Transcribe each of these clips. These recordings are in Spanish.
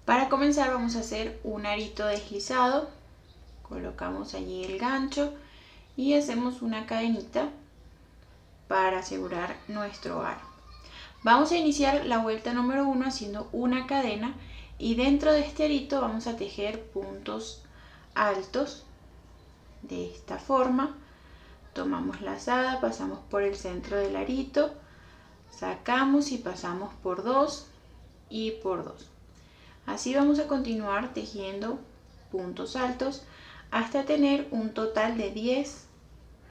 Para comenzar vamos a hacer un arito deslizado, colocamos allí el gancho y hacemos una cadenita para asegurar nuestro aro. Vamos a iniciar la vuelta número 1 haciendo una cadena y dentro de este arito vamos a tejer puntos altos de esta forma. Tomamos lazada, pasamos por el centro del arito, sacamos y pasamos por 2 y por 2. Así vamos a continuar tejiendo puntos altos hasta tener un total de 10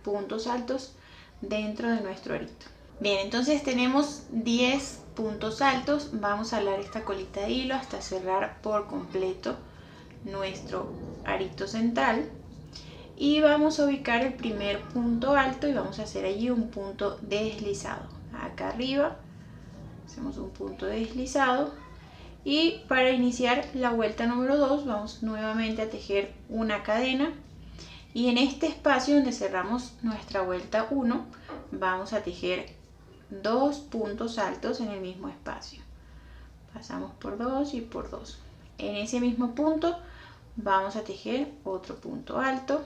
puntos altos dentro de nuestro arito. Bien, entonces tenemos 10 puntos altos. Vamos a alar esta colita de hilo hasta cerrar por completo nuestro arito central. Y vamos a ubicar el primer punto alto y vamos a hacer allí un punto deslizado. Acá arriba hacemos un punto deslizado. Y para iniciar la vuelta número 2 vamos nuevamente a tejer una cadena. Y en este espacio donde cerramos nuestra vuelta 1 vamos a tejer 2 puntos altos en el mismo espacio. Pasamos por 2 y por 2. En ese mismo punto vamos a tejer otro punto alto.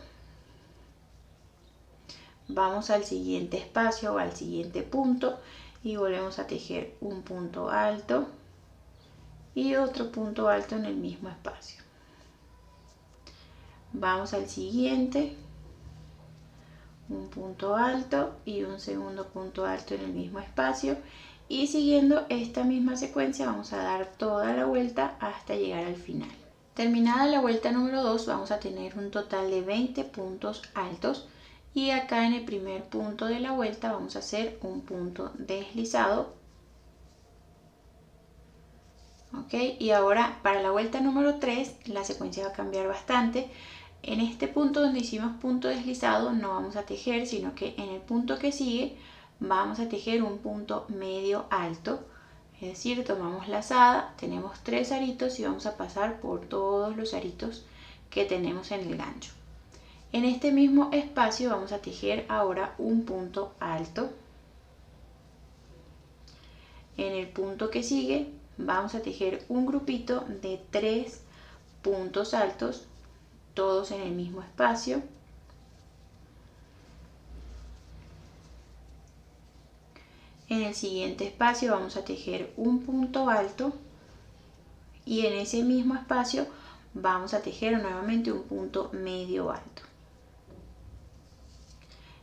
Vamos al siguiente espacio o al siguiente punto y volvemos a tejer un punto alto y otro punto alto en el mismo espacio. Vamos al siguiente, un punto alto y un segundo punto alto en el mismo espacio, y siguiendo esta misma secuencia vamos a dar toda la vuelta hasta llegar al final. Terminada la vuelta número 2 vamos a tener un total de 20 puntos altos, y acá en el primer punto de la vuelta vamos a hacer un punto deslizado. ¿Ok? Y ahora para la vuelta número 3 la secuencia va a cambiar bastante. En este punto donde hicimos punto deslizado no vamos a tejer, sino que en el punto que sigue vamos a tejer un punto medio alto. Es decir, tomamos lazada, tenemos 3 aritos y vamos a pasar por todos los aritos que tenemos en el gancho. En este mismo espacio vamos a tejer ahora un punto alto. En el punto que sigue vamos a tejer un grupito de 3 puntos altos, todos en el mismo espacio. En el siguiente espacio vamos a tejer un punto alto y en ese mismo espacio vamos a tejer nuevamente un punto medio alto.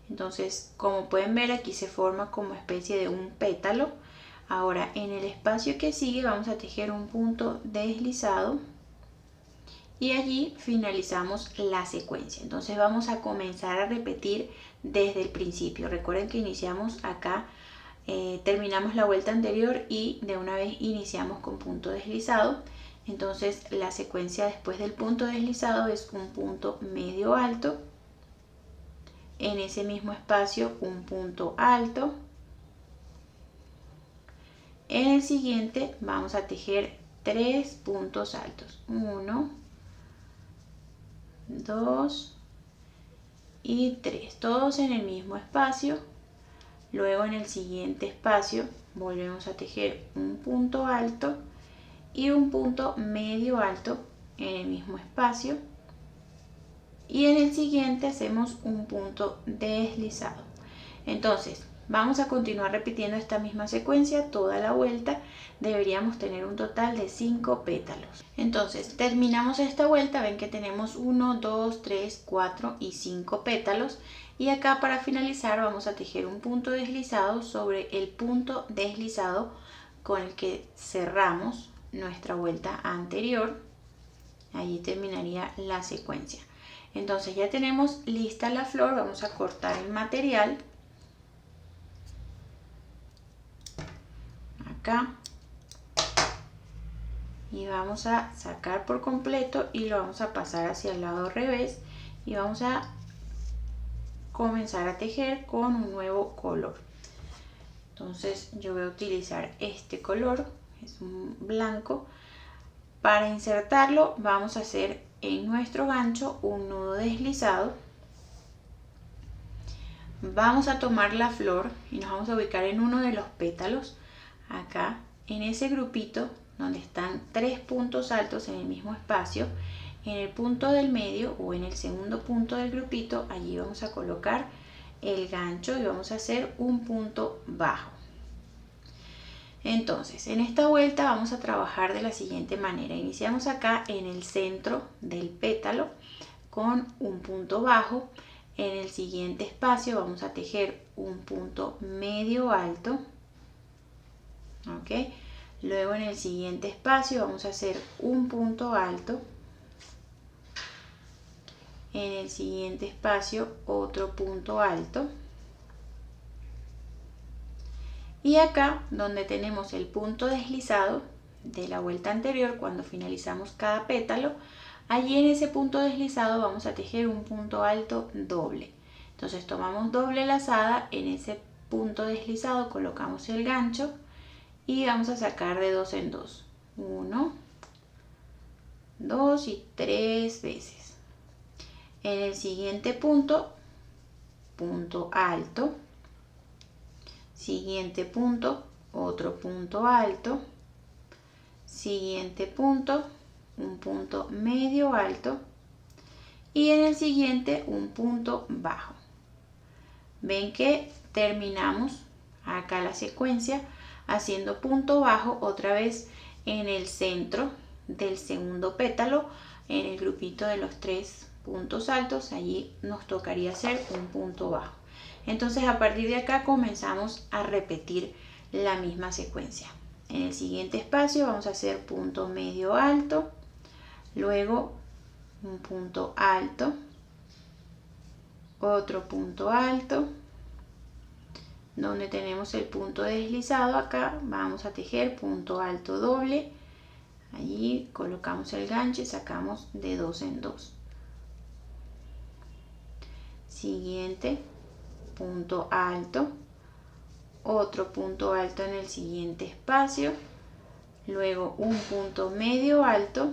Entonces, como pueden ver, aquí se forma como especie de un pétalo. Ahora en el espacio que sigue vamos a tejer un punto deslizado y allí finalizamos la secuencia. Entonces vamos a comenzar a repetir desde el principio. Recuerden que iniciamos acá, terminamos la vuelta anterior y de una vez iniciamos con punto deslizado. Entonces la secuencia después del punto deslizado es un punto medio alto, en ese mismo espacio un punto alto. En el siguiente vamos a tejer 3 puntos altos, 1, 2 y 3, todos en el mismo espacio. Luego en el siguiente espacio volvemos a tejer un punto alto y un punto medio alto en el mismo espacio, y en el siguiente hacemos un punto deslizado. Entonces vamos a continuar repitiendo esta misma secuencia toda la vuelta. Deberíamos tener un total de 5 pétalos. Entonces terminamos esta vuelta, ven que tenemos 1, 2, 3, 4 y 5 pétalos. Y acá para finalizar vamos a tejer un punto deslizado sobre el punto deslizado con el que cerramos nuestra vuelta anterior. Allí terminaría la secuencia. Entonces ya tenemos lista la flor, vamos a cortar el material. Acá. Y vamos a sacar por completo y lo vamos a pasar hacia el lado revés. Y vamos a comenzar a tejer con un nuevo color. Entonces yo voy a utilizar este color, es un blanco. Para insertarlo vamos a hacer en nuestro gancho un nudo deslizado. Vamos a tomar la flor y nos vamos a ubicar en uno de los pétalos. Acá en ese grupito donde están 3 puntos altos en el mismo espacio, en el punto del medio o en el segundo punto del grupito, allí vamos a colocar el gancho y vamos a hacer un punto bajo. Entonces, en esta vuelta vamos a trabajar de la siguiente manera. Iniciamos acá en el centro del pétalo con un punto bajo. En el siguiente espacio vamos a tejer un punto medio alto. ¿Ok? Luego en el siguiente espacio vamos a hacer un punto alto. En el siguiente espacio otro punto alto. Y acá donde tenemos el punto deslizado de la vuelta anterior, cuando finalizamos cada pétalo, allí en ese punto deslizado vamos a tejer un punto alto doble. Entonces tomamos doble lazada, en ese punto deslizado colocamos el gancho y vamos a sacar de 2 en 2. 1, 2 y 3 veces. En el siguiente punto, punto alto. Siguiente punto, otro punto alto. Siguiente punto, un punto medio alto. Y en el siguiente un punto bajo. Ven que terminamos acá la secuencia haciendo punto bajo otra vez en el centro del segundo pétalo, en el grupito de los 3 puntos altos. Allí nos tocaría hacer un punto bajo. Entonces a partir de acá comenzamos a repetir la misma secuencia. En el siguiente espacio vamos a hacer punto medio alto, luego un punto alto, otro punto alto. Donde tenemos el punto deslizado acá vamos a tejer punto alto doble. Allí colocamos el gancho y sacamos de 2 en 2. Siguiente punto alto, otro punto alto en el siguiente espacio, luego un punto medio alto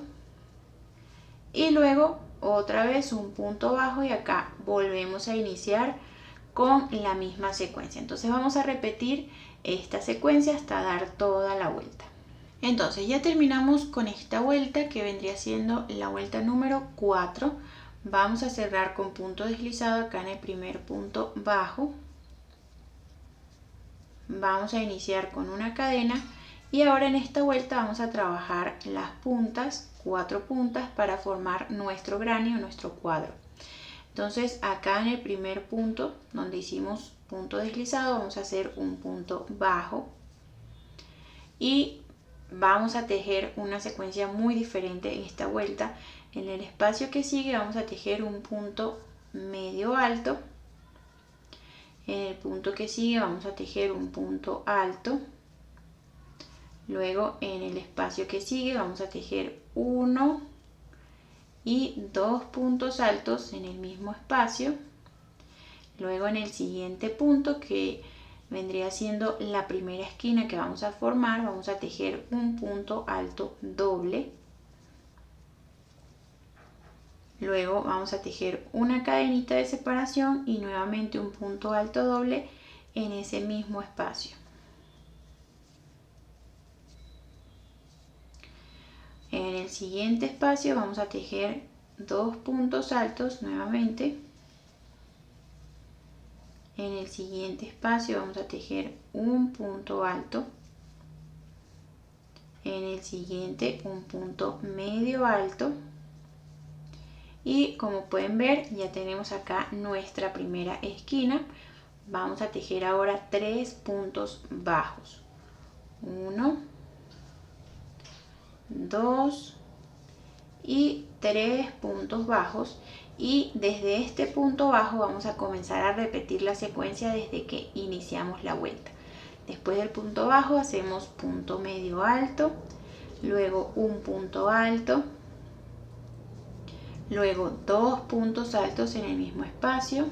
y luego otra vez un punto bajo, y acá volvemos a iniciar con la misma secuencia. Entonces vamos a repetir esta secuencia hasta dar toda la vuelta. Entonces ya terminamos con esta vuelta, que vendría siendo la vuelta número 4. Vamos a cerrar con punto deslizado acá en el primer punto bajo. Vamos a iniciar con una cadena y ahora en esta vuelta vamos a trabajar las puntas, 4 puntas, para formar nuestro granny o nuestro cuadro. Entonces acá en el primer punto donde hicimos punto deslizado vamos a hacer un punto bajo y vamos a tejer una secuencia muy diferente en esta vuelta. En el espacio que sigue vamos a tejer un punto medio alto. En el punto que sigue vamos a tejer un punto alto. Luego en el espacio que sigue vamos a tejer 1 y 2 puntos altos en el mismo espacio. Luego en el siguiente punto, que vendría siendo la primera esquina que vamos a formar, vamos a tejer un punto alto doble. Luego vamos a tejer una cadenita de separación y nuevamente un punto alto doble en ese mismo espacio. En el siguiente espacio vamos a tejer 2 puntos altos nuevamente. En el siguiente espacio vamos a tejer un punto alto. En el siguiente un punto medio alto. Y como pueden ver, ya tenemos acá nuestra primera esquina. Vamos a tejer ahora 3 puntos bajos. 1, 2 y 3 puntos bajos. Y desde este punto bajo vamos a comenzar a repetir la secuencia desde que iniciamos la vuelta. Después del punto bajo hacemos punto medio alto, luego un punto alto, luego 2 puntos altos en el mismo espacio,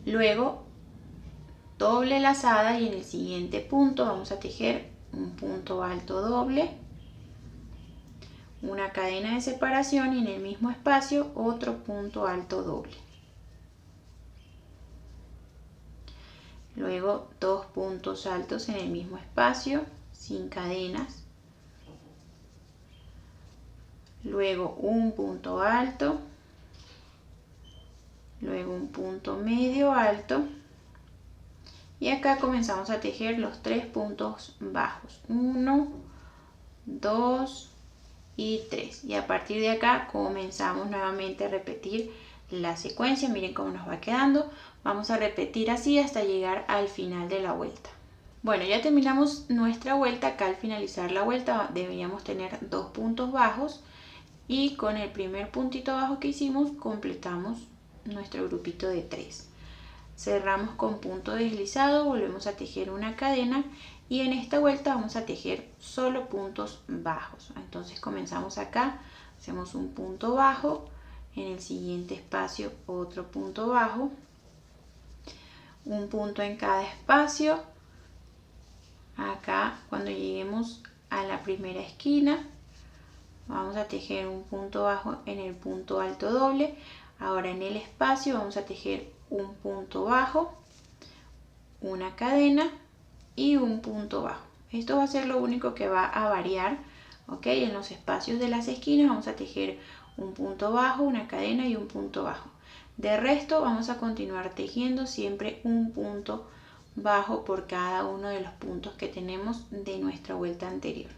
luego doble lazada y en el siguiente punto vamos a tejer un punto alto doble, una cadena de separación y en el mismo espacio otro punto alto doble. luego 2 puntos altos en el mismo espacio sin cadenas, luego un punto alto, luego un punto medio alto y acá comenzamos a tejer los 3 puntos bajos, 1, 2 y 3, y a partir de acá comenzamos nuevamente a repetir la secuencia. Miren cómo nos va quedando. Vamos a repetir así hasta llegar al final de la vuelta. Bueno, ya terminamos nuestra vuelta. Acá al finalizar la vuelta deberíamos tener 2 puntos bajos y con el primer puntito bajo que hicimos completamos nuestro grupito de 3. Cerramos con punto deslizado, volvemos a tejer una cadena y en esta vuelta vamos a tejer solo puntos bajos. Entonces comenzamos acá, hacemos un punto bajo, en el siguiente espacio otro punto bajo, un punto en cada espacio. Acá cuando lleguemos a la primera esquina vamos a tejer un punto bajo en el punto alto doble. Ahora en el espacio vamos a tejer un punto bajo, una cadena y un punto bajo. Esto va a ser lo único que va a variar, ¿ok? En los espacios de las esquinas vamos a tejer un punto bajo, una cadena y un punto bajo. De resto vamos a continuar tejiendo siempre un punto bajo por cada uno de los puntos que tenemos de nuestra vuelta anterior.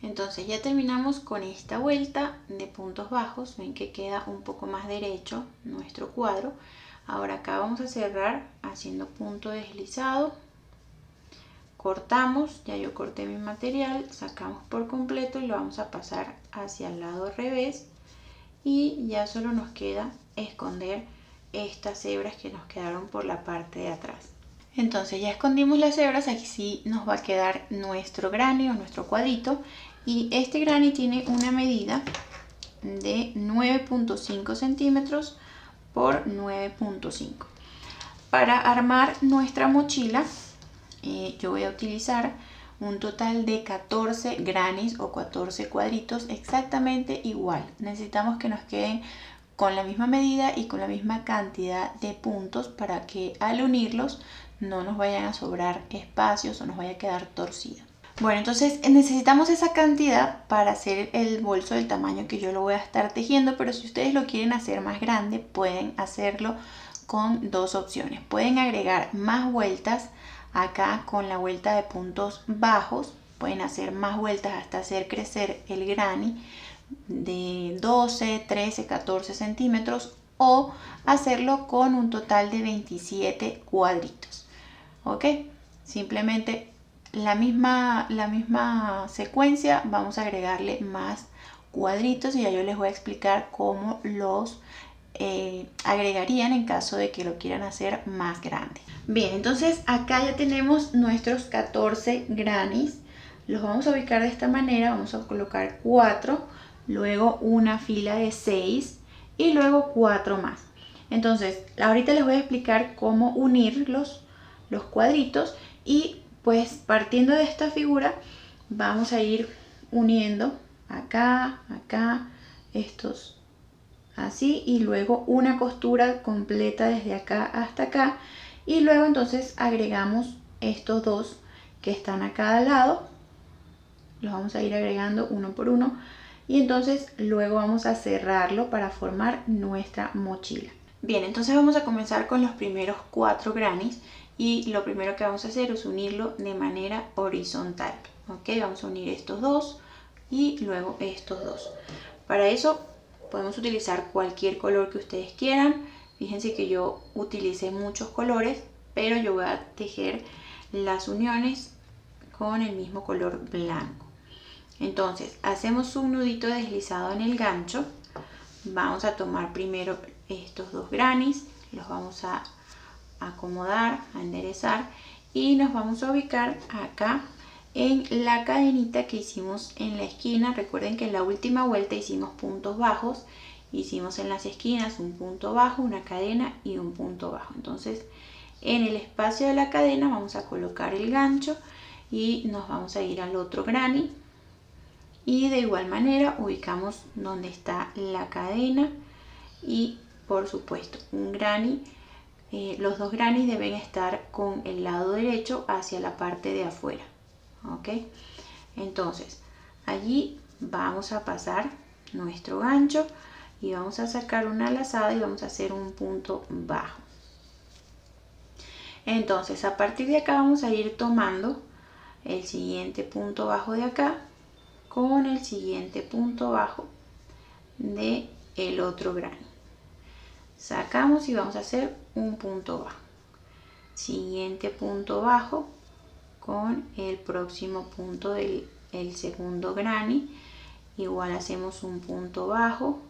Entonces ya terminamos con esta vuelta de puntos bajos. Ven que queda un poco más derecho nuestro cuadro. Ahora acá vamos a cerrar haciendo punto deslizado, cortamos, ya yo corté mi material, sacamos por completo y lo vamos a pasar hacia el lado revés y ya solo nos queda esconder estas hebras que nos quedaron por la parte de atrás. Entonces ya escondimos las hebras, aquí sí nos va a quedar nuestro granny o nuestro cuadrito y este granny tiene una medida de 9.5 centímetros por 9.5. Para armar nuestra mochila yo voy a utilizar un total de 14 grannies o 14 cuadritos exactamente igual. Necesitamos que nos queden con la misma medida y con la misma cantidad de puntos para que al unirlos no nos vayan a sobrar espacios o nos vaya a quedar torcida. Bueno, entonces necesitamos esa cantidad para hacer el bolso del tamaño que yo lo voy a estar tejiendo, pero si ustedes lo quieren hacer más grande, pueden hacerlo con dos opciones. Pueden agregar más vueltas acá con la vuelta de puntos bajos, pueden hacer más vueltas hasta hacer crecer el granny de 12, 13, 14 centímetros o hacerlo con un total de 27 cuadritos. ¿Ok? Simplemente la misma secuencia, vamos a agregarle más cuadritos y ya yo les voy a explicar cómo los agregarían en caso de que lo quieran hacer más grande. Bien, entonces acá ya tenemos nuestros 14 grannies. Los vamos a ubicar de esta manera, vamos a colocar 4, luego una fila de 6 y luego 4 más. Entonces ahorita les voy a explicar cómo unir los cuadritos y pues partiendo de esta figura vamos a ir uniendo acá, acá, estos así y luego una costura completa desde acá hasta acá y luego entonces agregamos estos dos que están a cada lado, los vamos a ir agregando uno por uno y entonces luego vamos a cerrarlo para formar nuestra mochila. Bien, entonces vamos a comenzar con los primeros 4 grannies y lo primero que vamos a hacer es unirlo de manera horizontal. ¿Ok? Vamos a unir estos dos y luego estos dos. Para eso podemos utilizar cualquier color que ustedes quieran. Fíjense que yo utilicé muchos colores, pero yo voy a tejer las uniones con el mismo color blanco. Entonces hacemos un nudito deslizado en el gancho. Vamos a tomar primero estos dos grannies, los vamos a acomodar, a enderezar y nos vamos a ubicar acá en la cadenita que hicimos en la esquina. Recuerden que en la última vuelta hicimos puntos bajos, hicimos en las esquinas un punto bajo, una cadena y un punto bajo. Entonces en el espacio de la cadena vamos a colocar el gancho y nos vamos a ir al otro granny y de igual manera ubicamos donde está la cadena y por supuesto un granny los dos granis deben estar con el lado derecho hacia la parte de afuera, ¿ok? Entonces allí vamos a pasar nuestro gancho y vamos a sacar una lazada y vamos a hacer un punto bajo. Entonces a partir de acá vamos a ir tomando el siguiente punto bajo de acá con el siguiente punto bajo de el otro grano. Sacamos y vamos a hacer un punto bajo. Siguiente punto bajo con el próximo punto del segundo granny. Igual hacemos un punto bajo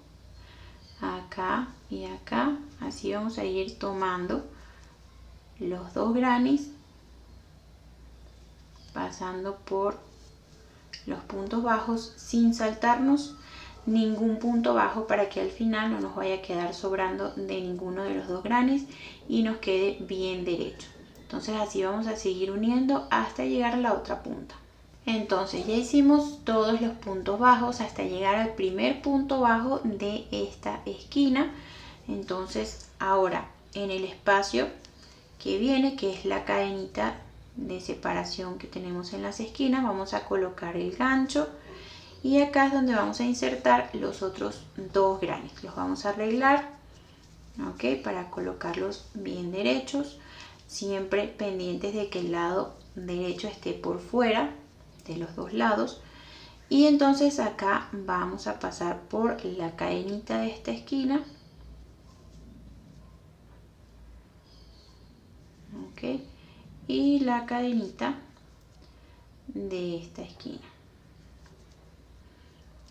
acá y acá. Así vamos a ir tomando los dos grannies, pasando por los puntos bajos sin saltarnos ningún punto bajo para que al final no nos vaya a quedar sobrando de ninguno de los dos grannies y nos quede bien derecho. Entonces así vamos a seguir uniendo hasta llegar a la otra punta. Entonces ya hicimos todos los puntos bajos hasta llegar al primer punto bajo de esta esquina. Entonces ahora en el espacio que viene, que es la cadenita de separación que tenemos en las esquinas, vamos a colocar el gancho y acá es donde vamos a insertar los otros dos grannies. Los vamos a arreglar, ¿ok? Para colocarlos bien derechos, siempre pendientes de que el lado derecho esté por fuera de los dos lados. Y entonces acá vamos a pasar por la cadenita de esta esquina, ¿ok? Y la cadenita de esta esquina.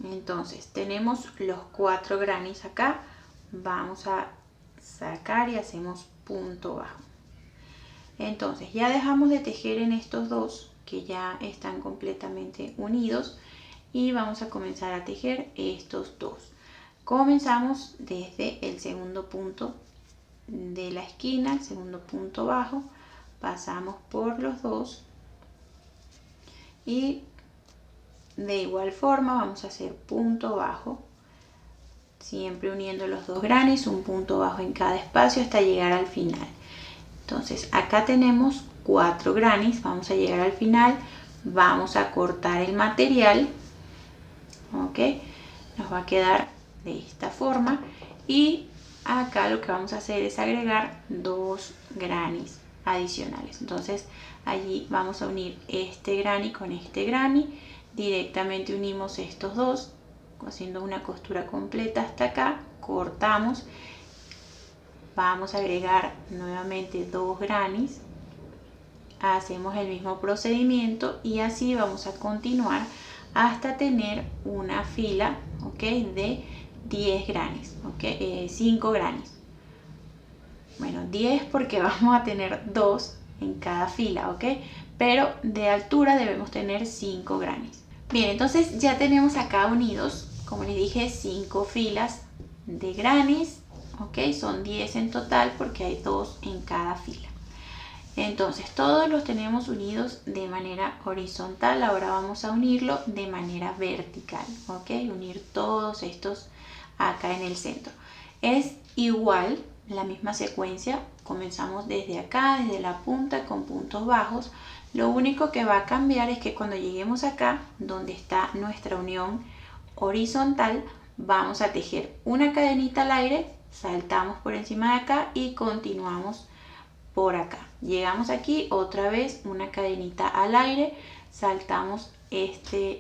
Entonces tenemos los 4 grannies acá, vamos a sacar y hacemos punto bajo. Entonces ya dejamos de tejer en estos dos que ya están completamente unidos y vamos a comenzar a tejer estos dos. Comenzamos desde el segundo punto de la esquina, el segundo punto bajo, pasamos por los dos y de igual forma vamos a hacer punto bajo, siempre uniendo los dos grannies, un punto bajo en cada espacio hasta llegar al final. Entonces acá tenemos 4 grannies, vamos a llegar al final, vamos a cortar el material, ¿ok? Nos va a quedar de esta forma y acá lo que vamos a hacer es agregar 2 grannies adicionales. Entonces allí vamos a unir este granny con este granny, directamente unimos estos dos haciendo una costura completa hasta acá, cortamos, vamos a agregar nuevamente 2 grannies, hacemos el mismo procedimiento y así vamos a continuar hasta tener una fila, ¿ok? De 10 grannies, ¿ok? 5 grannies. Bueno, 10 porque vamos a tener 2 en cada fila, ¿ok? Pero de altura debemos tener 5 grannies. Bien, entonces ya tenemos acá unidos, como les dije, 5 filas de grannies, ¿ok? Son 10 en total porque hay 2 en cada fila. Entonces todos los tenemos unidos de manera horizontal, ahora vamos a unirlo de manera vertical, ¿ok? Unir todos estos acá en el centro. Es igual, la misma secuencia, comenzamos desde acá, desde la punta con puntos bajos. Lo único que va a cambiar es que cuando lleguemos acá, donde está nuestra unión horizontal, vamos a tejer una cadenita al aire, saltamos por encima de acá y continuamos por acá. Llegamos aquí, otra vez una cadenita al aire, saltamos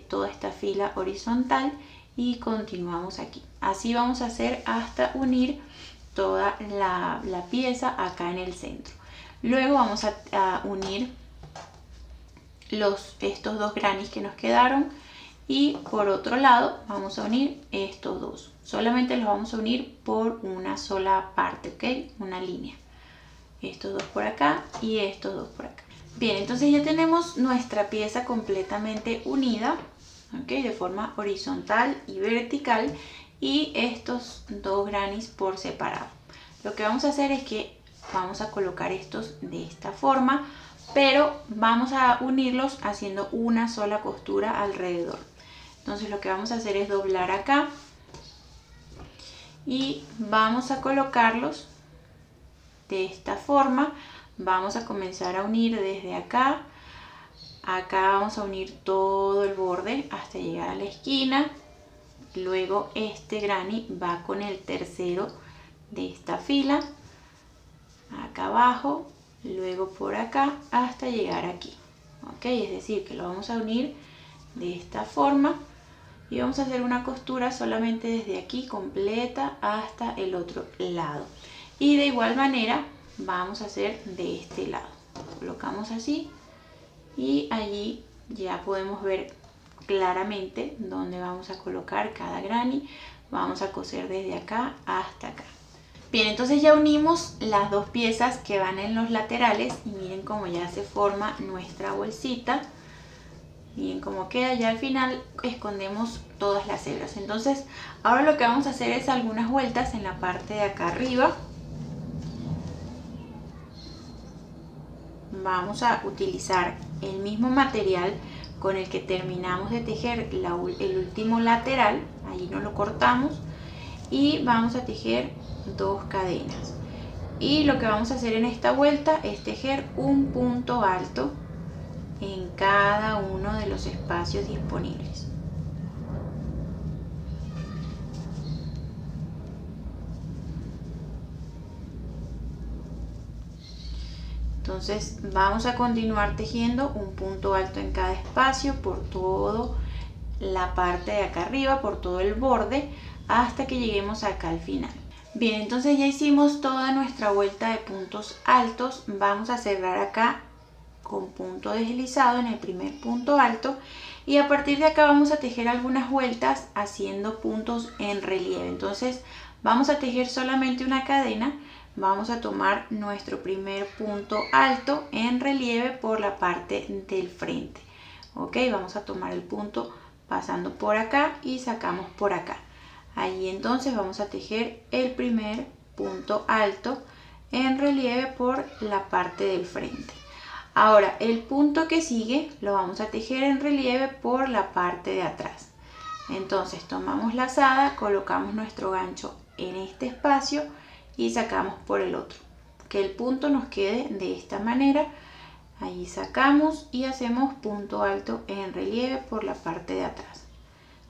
toda esta fila horizontal y continuamos aquí. Así vamos a hacer hasta unir toda la pieza acá en el centro. Luego vamos a unir estos 2 grannies que nos quedaron y por otro lado vamos a unir estos dos. Solamente los vamos a unir por una sola parte, ¿ok? Una línea. Estos 2 por acá y estos 2 por acá. Bien, entonces ya tenemos nuestra pieza completamente unida, ¿ok? De forma horizontal y vertical y estos 2 grannies por separado. Lo que vamos a hacer es que vamos a colocar estos de esta forma, pero vamos a unirlos haciendo una sola costura alrededor. Entonces lo que vamos a hacer es doblar acá y vamos a colocarlos de esta forma. Vamos a comenzar a unir desde acá. Acá vamos a unir todo el borde hasta llegar a la esquina. Luego este granny va con el tercero de esta fila, acá abajo, luego por acá hasta llegar aquí. ¿Ok? Es decir, que lo vamos a unir de esta forma y vamos a hacer una costura solamente desde aquí completa hasta el otro lado. Y de igual manera vamos a hacer de este lado. Colocamos así y allí ya podemos ver claramente dónde vamos a colocar cada granny. Vamos a coser desde acá hasta acá. Bien, entonces ya unimos las dos piezas que van en los laterales y miren cómo ya se forma nuestra bolsita. Miren cómo queda, ya al final escondemos todas las hebras. Entonces ahora lo que vamos a hacer es algunas vueltas en la parte de acá arriba. Vamos a utilizar el mismo material con el que terminamos de tejer el último lateral, allí no lo cortamos, y vamos a tejer 2 cadenas. Y lo que vamos a hacer en esta vuelta es tejer un punto alto en cada uno de los espacios disponibles. Entonces vamos a continuar tejiendo un punto alto en cada espacio por toda la parte de acá arriba, por todo el borde, hasta que lleguemos acá al final. Bien, entonces ya hicimos toda nuestra vuelta de puntos altos. Vamos a cerrar acá con punto deslizado en el primer punto alto y a partir de acá vamos a tejer algunas vueltas haciendo puntos en relieve. Entonces vamos a tejer solamente una cadena. Vamos a tomar nuestro primer punto alto en relieve por la parte del frente. Ok, vamos a tomar el punto pasando por acá y sacamos por acá. Allí entonces vamos a tejer el primer punto alto en relieve por la parte del frente. Ahora el punto que sigue lo vamos a tejer en relieve por la parte de atrás. Entonces tomamos lazada, colocamos nuestro gancho en este espacio y sacamos por el otro, que el punto nos quede de esta manera. Allí sacamos y hacemos punto alto en relieve por la parte de atrás.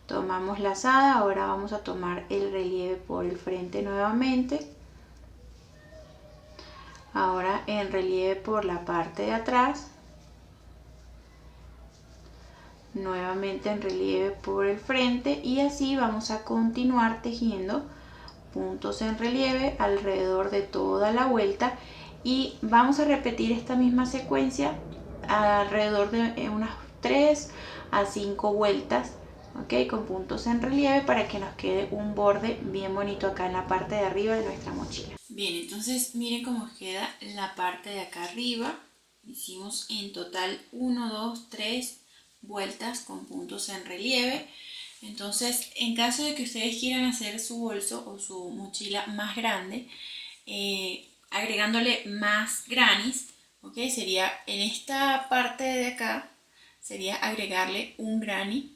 Tomamos lazada, ahora vamos a tomar el relieve por el frente nuevamente. Ahora en relieve por la parte de atrás. Nuevamente en relieve por el frente y así vamos a continuar tejiendo puntos en relieve alrededor de toda la vuelta y vamos a repetir esta misma secuencia alrededor de unas 3 a 5 vueltas, ¿ok? Con puntos en relieve para que nos quede un borde bien bonito acá en la parte de arriba de nuestra mochila. Bien, entonces miren cómo queda la parte de acá arriba. Hicimos en total 1, 2, 3 vueltas con puntos en relieve. Entonces, en caso de que ustedes quieran hacer su bolso o su mochila más grande, agregándole más grannies, ¿ok? Sería en esta parte de acá, sería agregarle un granny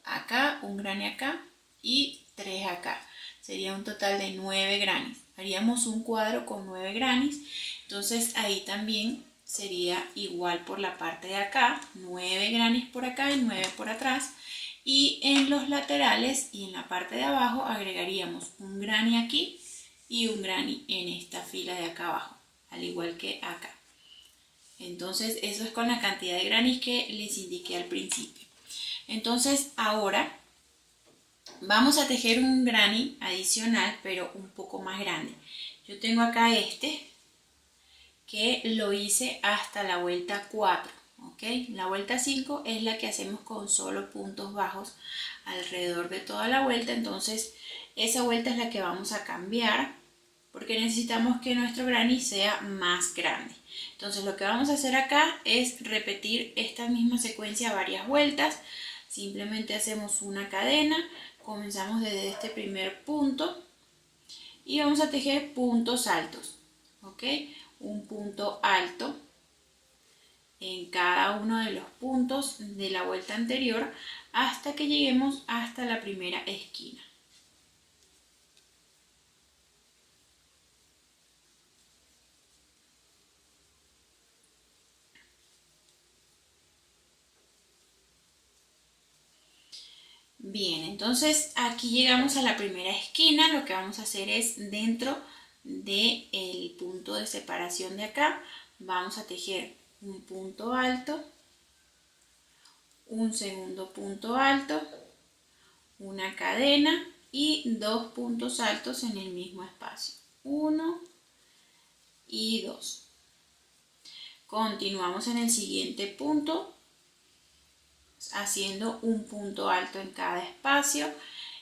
acá, un granny acá y 3 acá. Sería un total de 9 grannies. Haríamos un cuadro con 9 grannies, entonces ahí también sería igual por la parte de acá, 9 grannies por acá y 9 por atrás. Y en los laterales y en la parte de abajo agregaríamos un granny aquí y un granny en esta fila de acá abajo, al igual que acá. Entonces eso es con la cantidad de grannies que les indiqué al principio. Entonces ahora vamos a tejer un granny adicional, pero un poco más grande. Yo tengo acá este que lo hice hasta la vuelta 4. ¿Okay? La vuelta 5 es la que hacemos con solo puntos bajos alrededor de toda la vuelta, entonces esa vuelta es la que vamos a cambiar porque necesitamos que nuestro granny sea más grande. Entonces lo que vamos a hacer acá es repetir esta misma secuencia varias vueltas. Simplemente hacemos una cadena, comenzamos desde este primer punto y vamos a tejer puntos altos. ¿Ok? Un punto alto en cada uno de los puntos de la vuelta anterior hasta que lleguemos hasta la primera esquina. Bien, entonces aquí llegamos a la primera esquina. Lo que vamos a hacer es dentro del punto de separación de acá, vamos a tejer un punto alto, un segundo punto alto, una cadena y 2 puntos altos en el mismo espacio, 1 y 2. Continuamos en el siguiente punto haciendo un punto alto en cada espacio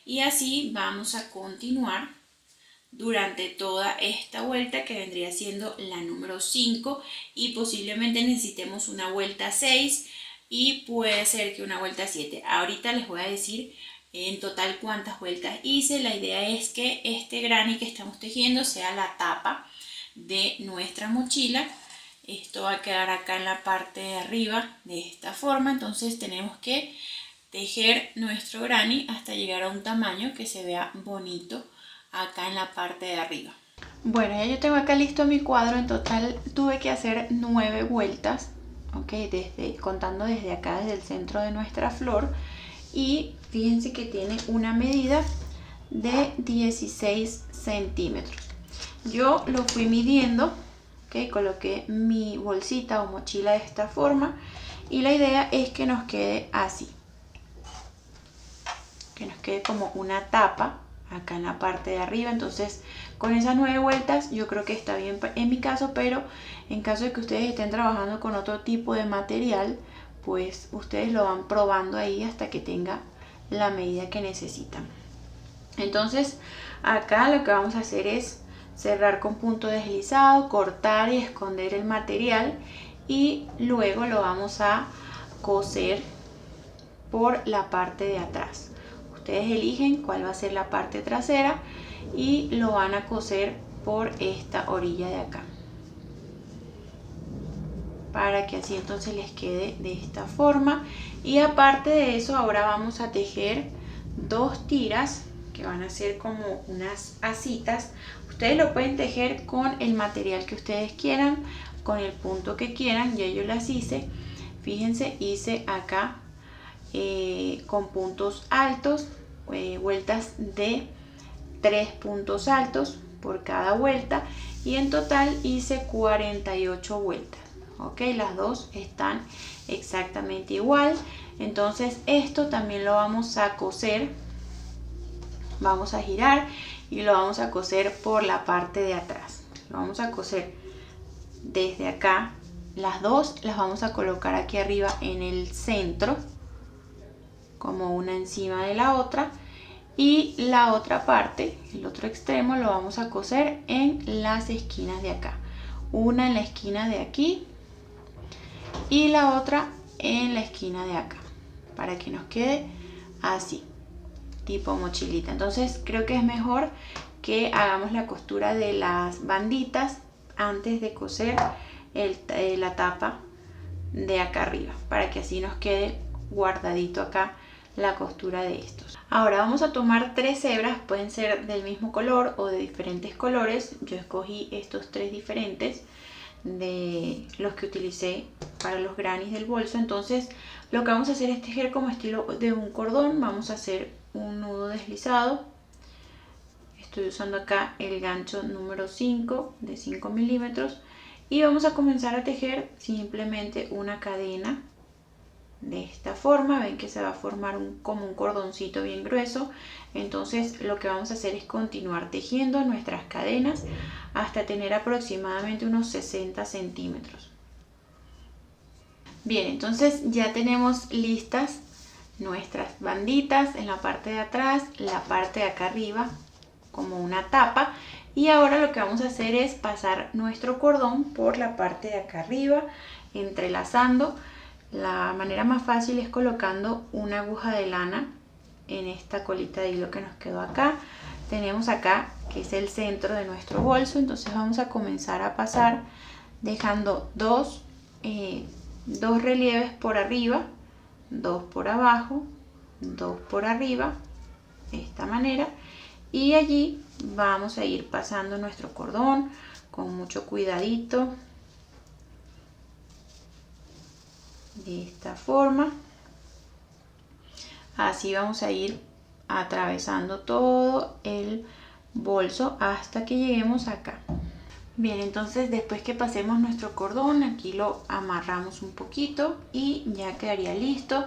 y así vamos a continuar durante toda esta vuelta, que vendría siendo la número 5, y posiblemente necesitemos una vuelta 6 y puede ser que una vuelta 7. Ahorita les voy a decir en total cuántas vueltas hice. La idea es que este granny que estamos tejiendo sea la tapa de nuestra mochila. Esto va a quedar acá en la parte de arriba de esta forma, entonces tenemos que tejer nuestro granny hasta llegar a un tamaño que se vea bonito acá en la parte de arriba. Bueno, ya yo tengo acá listo mi cuadro. En total tuve que hacer 9 vueltas, ¿ok? Contando desde acá, desde el centro de nuestra flor. Y fíjense que tiene una medida de 16 centímetros. Yo lo fui midiendo, ¿ok? Coloqué mi bolsita o mochila de esta forma y la idea es que nos quede así. Que nos quede como una tapa acá en la parte de arriba. Entonces con esas 9 vueltas yo creo que está bien en mi caso, pero en caso de que ustedes estén trabajando con otro tipo de material, pues ustedes lo van probando ahí hasta que tenga la medida que necesitan. Entonces acá lo que vamos a hacer es cerrar con punto deslizado, cortar y esconder el material y luego lo vamos a coser por la parte de atrás. Ustedes eligen cuál va a ser la parte trasera y lo van a coser por esta orilla de acá, para que así entonces les quede de esta forma. Y aparte de eso, ahora vamos a tejer 2 tiras que van a ser como unas asitas. Ustedes lo pueden tejer con el material que ustedes quieran, con el punto que quieran. Ya yo las hice, fíjense, hice acá con puntos altos, vueltas de 3 puntos altos por cada vuelta, y en total hice 48 vueltas. Ok, las dos están exactamente igual. Entonces esto también lo vamos a coser, vamos a girar y lo vamos a coser por la parte de atrás. Lo vamos a coser desde acá. Las dos las vamos a colocar aquí arriba en el centro, como una encima de la otra, y la otra parte, el otro extremo, lo vamos a coser en las esquinas de acá. Una en la esquina de aquí y la otra en la esquina de acá, para que nos quede así, tipo mochilita. Entonces creo que es mejor que hagamos la costura de las banditas antes de coser la tapa de acá arriba, para que así nos quede guardadito acá la costura de estos. Ahora vamos a tomar 3 hebras, pueden ser del mismo color o de diferentes colores. Yo escogí estos 3 diferentes de los que utilicé para los grannies del bolso. Entonces lo que vamos a hacer es tejer como estilo de un cordón. Vamos a hacer un nudo deslizado. Estoy usando acá el gancho número 5 de 5 milímetros y vamos a comenzar a tejer simplemente una cadena de esta forma. Ven que se va a formar como un cordoncito bien grueso. Entonces lo que vamos a hacer es continuar tejiendo nuestras cadenas hasta tener aproximadamente unos 60 centímetros. Bien, entonces ya tenemos listas nuestras banditas en la parte de atrás, la parte de acá arriba como una tapa, y ahora lo que vamos a hacer es pasar nuestro cordón por la parte de acá arriba, entrelazando. La manera más fácil es colocando una aguja de lana en esta colita de hilo que nos quedó acá. Tenemos acá que es el centro de nuestro bolso, entonces vamos a comenzar a pasar dejando dos relieves por arriba, 2 por abajo, 2 por arriba, de esta manera, y allí vamos a ir pasando nuestro cordón con mucho cuidadito, de esta forma, Así vamos a ir atravesando todo el bolso hasta que lleguemos acá. Bien, entonces después que pasemos nuestro cordón, aquí lo amarramos un poquito y ya quedaría listo.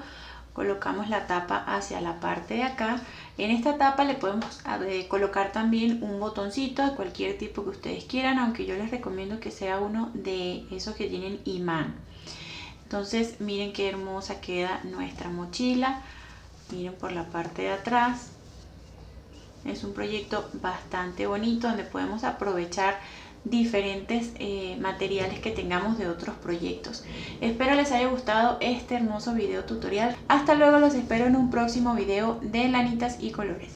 Colocamos la tapa hacia la parte de acá. En esta tapa le podemos colocar también un botoncito de cualquier tipo que ustedes quieran, aunque yo les recomiendo que sea uno de esos que tienen imán. Entonces miren qué hermosa queda nuestra mochila. Miren por la parte de atrás. Es un proyecto bastante bonito donde podemos aprovechar diferentes materiales que tengamos de otros proyectos. Espero les haya gustado este hermoso video tutorial. Hasta luego, los espero en un próximo video de lanitas y colores.